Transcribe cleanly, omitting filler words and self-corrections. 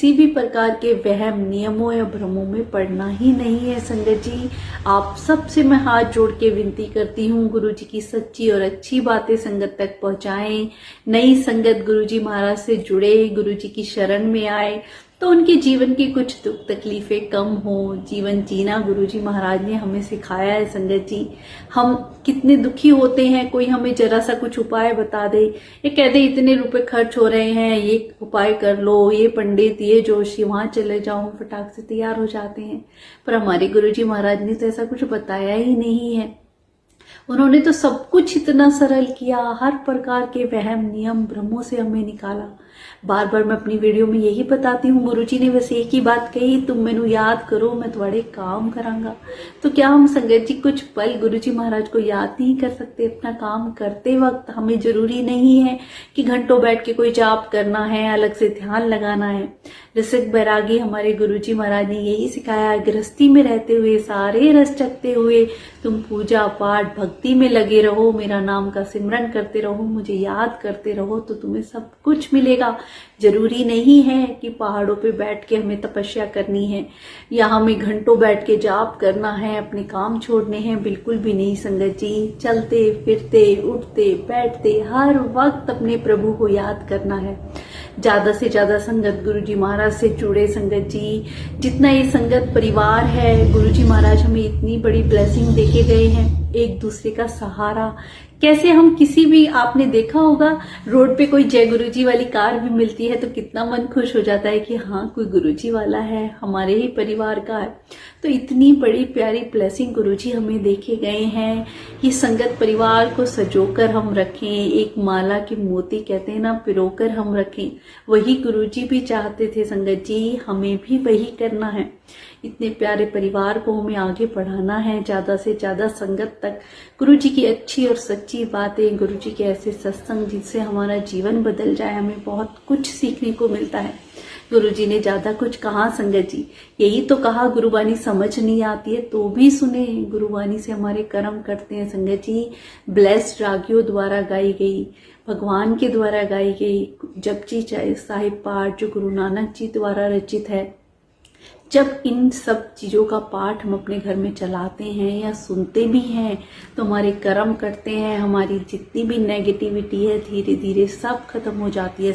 किसी भी प्रकार के वहम, नियमों या भ्रमों में पड़ना ही नहीं है संगत जी। आप सबसे मैं हाथ जोड़ के विनती करती हूँ, गुरु जी की सच्ची और अच्छी बातें संगत तक पहुंचाएं। नई संगत गुरु जी महाराज से जुड़े, गुरु जी की शरण में आए तो उनके जीवन की कुछ दुख तकलीफें कम हो। जीवन जीना गुरुजी महाराज ने हमें सिखाया है संगत जी। हम कितने दुखी होते हैं, कोई हमें जरा सा कुछ उपाय बता दे, ये कह दे इतने रुपए खर्च हो रहे हैं, ये उपाय कर लो, ये पंडित, ये जोशी, वहां चले जाओ, फटाक से तैयार हो जाते हैं। पर हमारे गुरुजी महाराज ने तो ऐसा कुछ बताया ही नहीं है। उन्होंने तो सब कुछ इतना सरल किया, हर प्रकार के वहम, नियम, भ्रमों से हमें निकाला। बार बार मैं अपनी वीडियो में यही बताती हूँ, गुरुजी ने बस एक ही बात कही, तुम मैनू याद करो, मैं तुम्हारे काम करांगा। तो क्या हम संगत जी कुछ पल गुरुजी महाराज को याद नहीं कर सकते? अपना काम करते वक्त हमें जरूरी नहीं है कि घंटों बैठ के कोई जाप करना है, अलग से ध्यान लगाना है। रसिक बैरागी हमारे गुरुजी महाराज ने यही सिखाया, गृहस्थी में रहते हुए, सारे रस चखते हुए तुम पूजा पाठ भक्ति में लगे रहो, मेरा नाम का सिमरन करते रहो, मुझे याद करते रहो, तो तुम्हें सब कुछ मिलेगा। जरूरी नहीं है कि पहाड़ों पे बैठ के हमें तपस्या करनी है या हमें घंटों बैठ के जाप करना है, अपने काम छोड़ने हैं, बिल्कुल भी नहीं संगत जी। चलते फिरते, उठते बैठते, हर वक्त अपने प्रभु को याद करना है। ज्यादा से ज्यादा संगत गुरुजी महाराज से जुड़े संगत जी। जितना ये संगत परिवार है, गुरुजी महाराज हमें इतनी बड़ी ब्लेसिंग देके गए हैं, एक दूसरे का सहारा। कैसे हम किसी भी, आपने देखा होगा रोड पे कोई जय गुरुजी वाली कार भी मिलती है तो कितना मन खुश हो जाता है कि हाँ कोई गुरुजी वाला है, हमारे ही परिवार का है। तो इतनी बड़ी प्यारी ब्लेसिंग गुरुजी हमें देके गए हैं। ये संगत परिवार को सजोकर हम रखें, एक माला के मोती कहते हैं ना, पिरोकर हम रखें। वही गुरुजी भी चाहते थे संगत जी, हमें भी वही करना है। इतने प्यारे परिवार को हमें आगे बढ़ाना है, ज्यादा से ज्यादा संगत तक गुरुजी की अच्छी और सच्ची बातें, गुरुजी के ऐसे सत्संग जिससे हमारा जीवन बदल जाए। हमें बहुत कुछ सीखने को मिलता है। गुरुजी ने ज्यादा कुछ कहा संगत जी, यही तो कहा, गुरुवाणी समझ नहीं आती है तो भी सुने, गुरुवाणी से हमारे कर्म करते हैं संगत जी। ब्लेस्ड रागियों द्वारा गाई गई, भगवान के द्वारा गाई गई जपजी साहिब पाठ जो गुरु नानक जी द्वारा रचित है, जब इन सब चीजों का पाठ हम अपने घर में चलाते हैं या सुनते भी हैं तो हमारे कर्म करते हैं, हमारी जितनी भी नेगेटिविटी है धीरे धीरे सब खत्म हो जाती है।